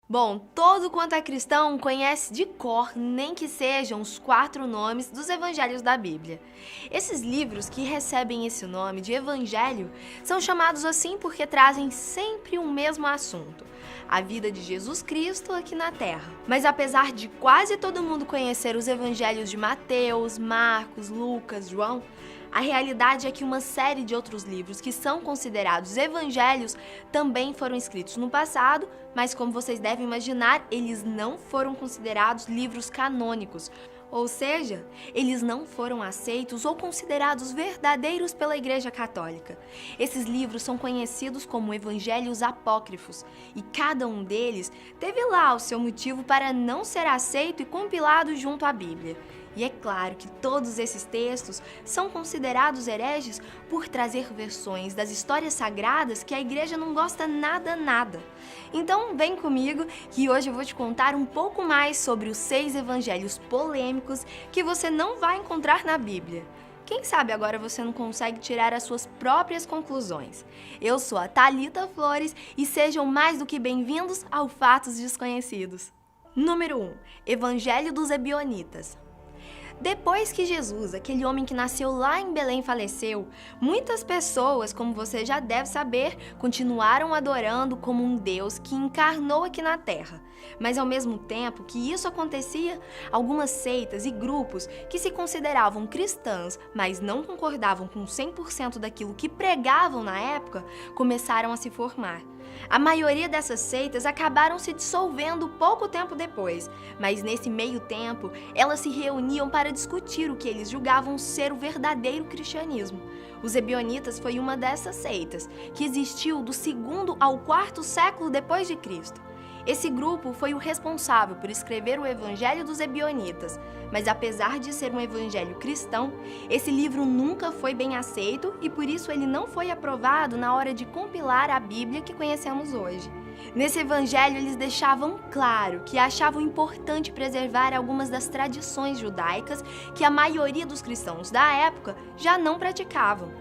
Bom, todo quanto é cristão conhece de cor, nem que sejam os 4 nomes dos evangelhos da Bíblia. Esses livros que recebem esse nome de evangelho são chamados assim porque trazem sempre o mesmo assunto: a vida de Jesus Cristo aqui na Terra. Mas apesar de quase todo mundo conhecer os evangelhos de Mateus, Marcos, Lucas, João, a realidade é que uma série de outros livros que são considerados evangelhos também foram escritos no passado, mas como vocês devem imaginar, eles não foram considerados livros canônicos, ou seja, eles não foram aceitos ou considerados verdadeiros pela Igreja Católica. Esses livros são conhecidos como evangelhos apócrifos, e cada um deles teve lá o seu motivo para não ser aceito e compilado junto à Bíblia. E é claro que todos esses textos são considerados hereges por trazer versões das histórias sagradas que a igreja não gosta nada. Então vem comigo que hoje eu vou te contar um pouco mais sobre os 6 evangelhos polêmicos que você não vai encontrar na Bíblia. Quem sabe agora você não consegue tirar as suas próprias conclusões. Eu sou a Thalita Flores e sejam mais do que bem-vindos ao Fatos Desconhecidos. Número 1. Evangelho dos Ebionitas. Depois que Jesus, aquele homem que nasceu lá em Belém, faleceu, muitas pessoas, como você já deve saber, continuaram adorando como um Deus que encarnou aqui na Terra. Mas ao mesmo tempo que isso acontecia, algumas seitas e grupos que se consideravam cristãs, mas não concordavam com 100% daquilo que pregavam na época, começaram a se formar. A maioria dessas seitas acabaram se dissolvendo pouco tempo depois, mas nesse meio tempo, elas se reuniam para discutir o que eles julgavam ser o verdadeiro cristianismo. Os Ebionitas foi uma dessas seitas, que existiu do 2º ao 4º século depois de Cristo. Esse grupo foi o responsável por escrever o Evangelho dos Ebionitas, mas apesar de ser um evangelho cristão, esse livro nunca foi bem aceito e por isso ele não foi aprovado na hora de compilar a Bíblia que conhecemos hoje. Nesse evangelho, eles deixavam claro que achavam importante preservar algumas das tradições judaicas que a maioria dos cristãos da época já não praticavam.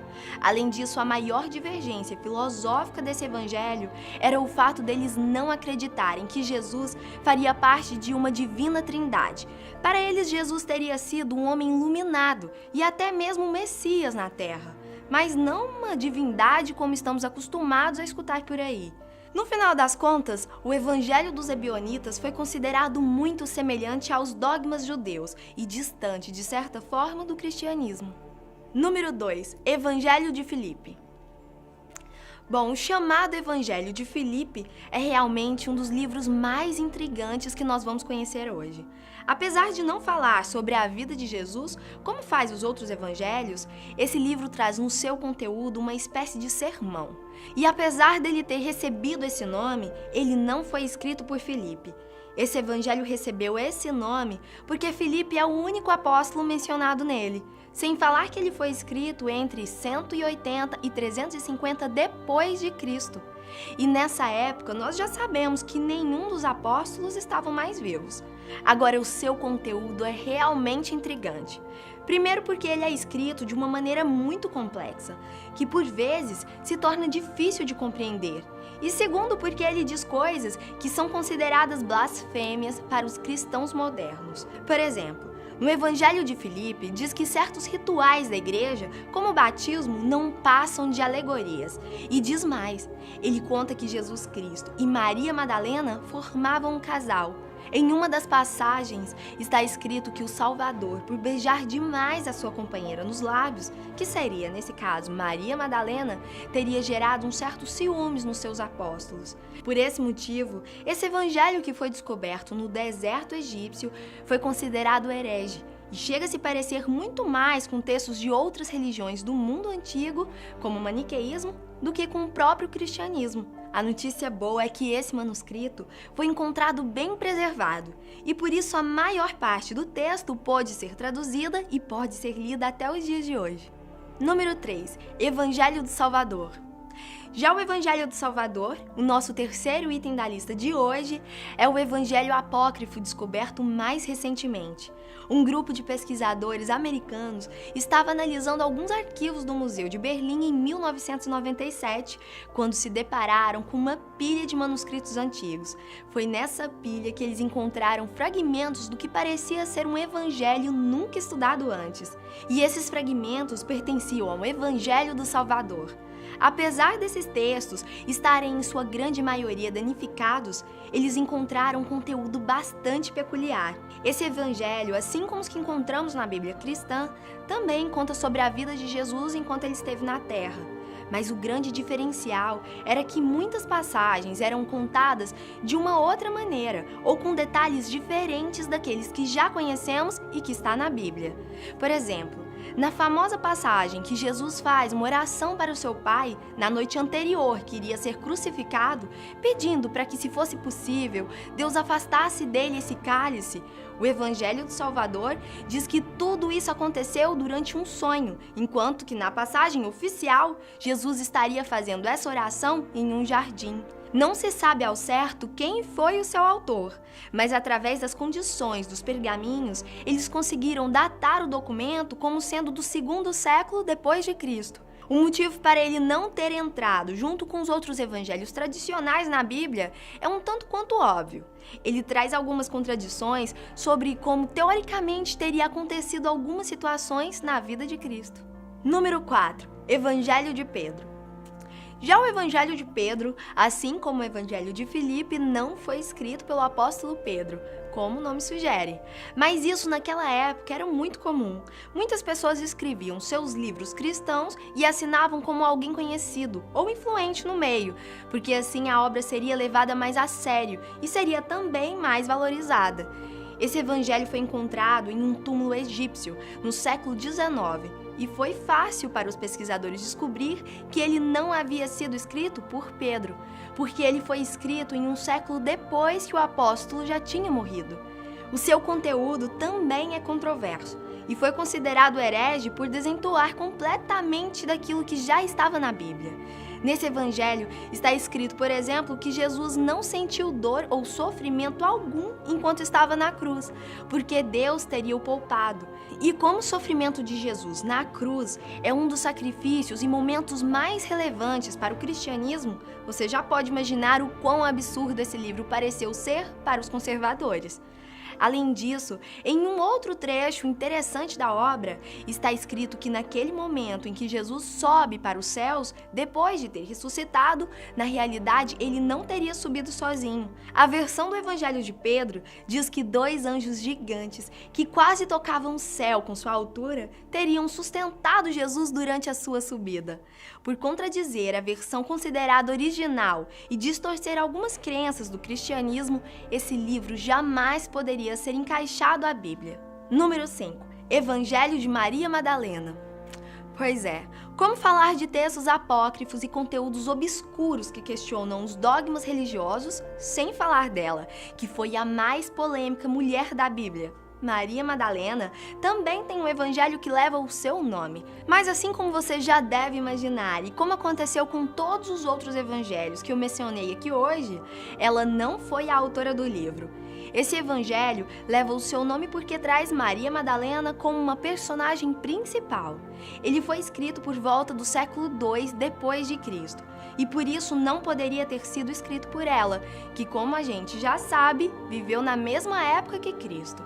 Além disso, a maior divergência filosófica desse evangelho era o fato deles não acreditarem que Jesus faria parte de uma divina trindade. Para eles, Jesus teria sido um homem iluminado e até mesmo um Messias na Terra, mas não uma divindade como estamos acostumados a escutar por aí. No final das contas, o Evangelho dos Ebionitas foi considerado muito semelhante aos dogmas judeus e distante, de certa forma, do cristianismo. Número 2. Evangelho de Filipe. Bom, o chamado Evangelho de Filipe é realmente um dos livros mais intrigantes que nós vamos conhecer hoje. Apesar de não falar sobre a vida de Jesus, como faz os outros evangelhos, esse livro traz no seu conteúdo uma espécie de sermão. E apesar dele ter recebido esse nome, ele não foi escrito por Filipe. Esse evangelho recebeu esse nome porque Filipe é o único apóstolo mencionado nele, sem falar que ele foi escrito entre 180 e 350 depois de Cristo. E nessa época, nós já sabemos que nenhum dos apóstolos estavam mais vivos. Agora, o seu conteúdo é realmente intrigante. Primeiro porque ele é escrito de uma maneira muito complexa, que por vezes se torna difícil de compreender. E segundo porque ele diz coisas que são consideradas blasfêmias para os cristãos modernos. Por exemplo, no Evangelho de Filipe diz que certos rituais da igreja, como o batismo, não passam de alegorias. E diz mais, ele conta que Jesus Cristo e Maria Madalena formavam um casal. Em uma das passagens está escrito que o Salvador, por beijar demais a sua companheira nos lábios, que seria, nesse caso, Maria Madalena, teria gerado um certo ciúmes nos seus apóstolos. Por esse motivo, esse evangelho que foi descoberto no deserto egípcio foi considerado herege e chega a se parecer muito mais com textos de outras religiões do mundo antigo, como o maniqueísmo, do que com o próprio cristianismo. A notícia boa é que esse manuscrito foi encontrado bem preservado e por isso a maior parte do texto pôde ser traduzida e pode ser lida até os dias de hoje. Número 3. Evangelho do Salvador. Já o Evangelho do Salvador, o nosso terceiro item da lista de hoje, é o Evangelho apócrifo descoberto mais recentemente. Um grupo de pesquisadores americanos estava analisando alguns arquivos do Museu de Berlim em 1997, quando se depararam com uma pilha de manuscritos antigos. Foi nessa pilha que eles encontraram fragmentos do que parecia ser um evangelho nunca estudado antes. E esses fragmentos pertenciam ao Evangelho do Salvador. Apesar desses textos estarem em sua grande maioria danificados, eles encontraram conteúdo bastante peculiar. Esse evangelho, assim como os que encontramos na Bíblia cristã, também conta sobre a vida de Jesus enquanto ele esteve na Terra. Mas o grande diferencial era que muitas passagens eram contadas de uma outra maneira, ou com detalhes diferentes daqueles que já conhecemos e que está na Bíblia. Por exemplo, na famosa passagem que Jesus faz uma oração para o seu Pai na noite anterior que iria ser crucificado, pedindo para que, se fosse possível, Deus afastasse dele esse cálice, o Evangelho do Salvador diz que tudo isso aconteceu durante um sonho, enquanto que na passagem oficial, Jesus estaria fazendo essa oração em um jardim. Não se sabe ao certo quem foi o seu autor, mas através das condições dos pergaminhos, eles conseguiram datar o documento como sendo do 2º século depois de Cristo. O motivo para ele não ter entrado junto com os outros evangelhos tradicionais na Bíblia é um tanto quanto óbvio. Ele traz algumas contradições sobre como teoricamente teria acontecido algumas situações na vida de Cristo. Número 4. Evangelho de Pedro. Já o Evangelho de Pedro, assim como o Evangelho de Filipe, não foi escrito pelo apóstolo Pedro, como o nome sugere. Mas isso naquela época era muito comum. Muitas pessoas escreviam seus livros cristãos e assinavam como alguém conhecido ou influente no meio, porque assim a obra seria levada mais a sério e seria também mais valorizada. Esse evangelho foi encontrado em um túmulo egípcio no século XIX e foi fácil para os pesquisadores descobrir que ele não havia sido escrito por Pedro, porque ele foi escrito em um século depois que o apóstolo já tinha morrido. O seu conteúdo também é controverso e foi considerado herege por desentoar completamente daquilo que já estava na Bíblia. Nesse evangelho está escrito, por exemplo, que Jesus não sentiu dor ou sofrimento algum enquanto estava na cruz, porque Deus teria o poupado. E como o sofrimento de Jesus na cruz é um dos sacrifícios e momentos mais relevantes para o cristianismo, você já pode imaginar o quão absurdo esse livro pareceu ser para os conservadores. Além disso, em um outro trecho interessante da obra, está escrito que naquele momento em que Jesus sobe para os céus, depois de ter ressuscitado, na realidade ele não teria subido sozinho. A versão do Evangelho de Pedro diz que 2 anjos gigantes, que quase tocavam o céu com sua altura, teriam sustentado Jesus durante a sua subida. Por contradizer a versão considerada original e distorcer algumas crenças do cristianismo, esse livro jamais poderia ser encaixado à Bíblia. Número 5. Evangelho de Maria Madalena. Pois é, como falar de textos apócrifos e conteúdos obscuros que questionam os dogmas religiosos sem falar dela, que foi a mais polêmica mulher da Bíblia? Maria Madalena também tem um evangelho que leva o seu nome. Mas assim como você já deve imaginar, e como aconteceu com todos os outros evangelhos que eu mencionei aqui hoje, ela não foi a autora do livro. Esse evangelho leva o seu nome porque traz Maria Madalena como uma personagem principal. Ele foi escrito por volta do século II depois de Cristo, e por isso não poderia ter sido escrito por ela, que, como a gente já sabe, viveu na mesma época que Cristo.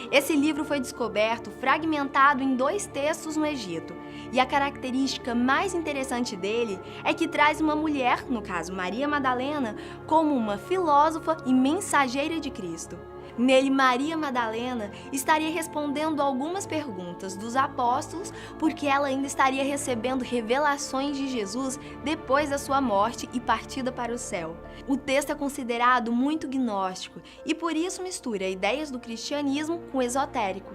Esse livro foi descoberto fragmentado em 2 textos no Egito, e a característica mais interessante dele é que traz uma mulher, no caso Maria Madalena, como uma filósofa e mensageira de Cristo. Nele, Maria Madalena estaria respondendo algumas perguntas dos apóstolos, porque ela ainda estaria recebendo revelações de Jesus depois da sua morte e partida para o céu. O texto é considerado muito gnóstico e por isso mistura ideias do cristianismo com o esotérico.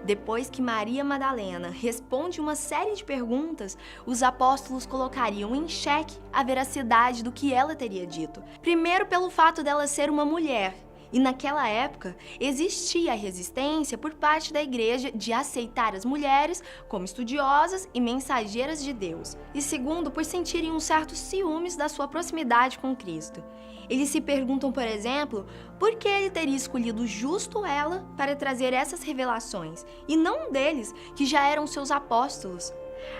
Depois que Maria Madalena responde uma série de perguntas, os apóstolos colocariam em xeque a veracidade do que ela teria dito. Primeiro, pelo fato dela ser uma mulher, E naquela época, existia a resistência por parte da igreja de aceitar as mulheres como estudiosas e mensageiras de Deus. E segundo, por sentirem um certo ciúmes da sua proximidade com Cristo. Eles se perguntam, por exemplo, por que ele teria escolhido justo ela para trazer essas revelações, e não um deles, que já eram seus apóstolos.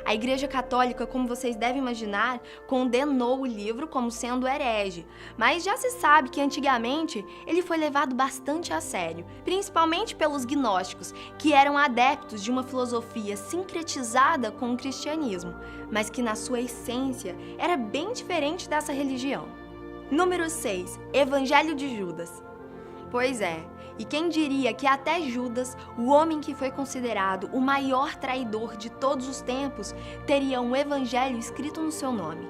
A Igreja Católica, como vocês devem imaginar, condenou o livro como sendo herege, mas já se sabe que antigamente ele foi levado bastante a sério, principalmente pelos gnósticos, que eram adeptos de uma filosofia sincretizada com o cristianismo, mas que na sua essência era bem diferente dessa religião. Número 6. Evangelho de Judas. Pois é, e quem diria que até Judas, o homem que foi considerado o maior traidor de todos os tempos, teria um evangelho escrito no seu nome.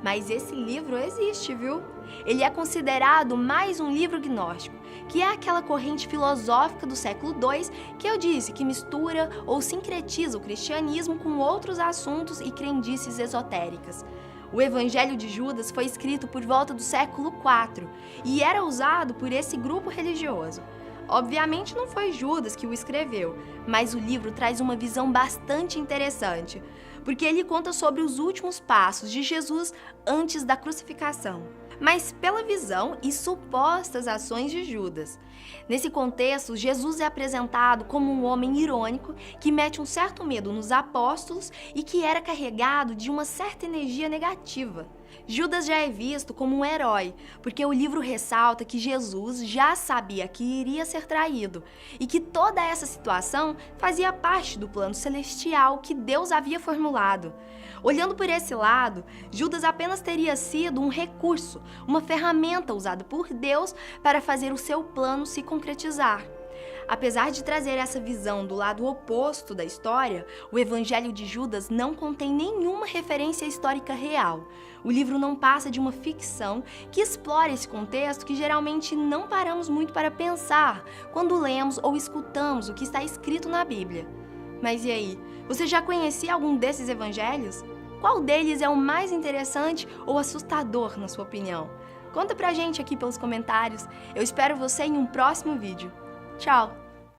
Mas esse livro existe, viu? Ele é considerado mais um livro gnóstico, que é aquela corrente filosófica do século II que eu disse que mistura ou sincretiza o cristianismo com outros assuntos e crendices esotéricas. O Evangelho de Judas foi escrito por volta do século IV e era usado por esse grupo religioso. Obviamente não foi Judas que o escreveu, mas o livro traz uma visão bastante interessante, porque ele conta sobre os últimos passos de Jesus antes da crucificação, mas pela visão e supostas ações de Judas. Nesse contexto, Jesus é apresentado como um homem irônico que mete um certo medo nos apóstolos e que era carregado de uma certa energia negativa. Judas já é visto como um herói, porque o livro ressalta que Jesus já sabia que iria ser traído e que toda essa situação fazia parte do plano celestial que Deus havia formulado. Olhando por esse lado, Judas apenas teria sido um recurso, uma ferramenta usada por Deus para fazer o seu plano se concretizar. Apesar de trazer essa visão do lado oposto da história, o Evangelho de Judas não contém nenhuma referência histórica real. O livro não passa de uma ficção que explora esse contexto que geralmente não paramos muito para pensar quando lemos ou escutamos o que está escrito na Bíblia. Mas e aí, você já conhecia algum desses evangelhos? Qual deles é o mais interessante ou assustador, na sua opinião? Conta pra gente aqui pelos comentários. Eu espero você em um próximo vídeo. Tchau!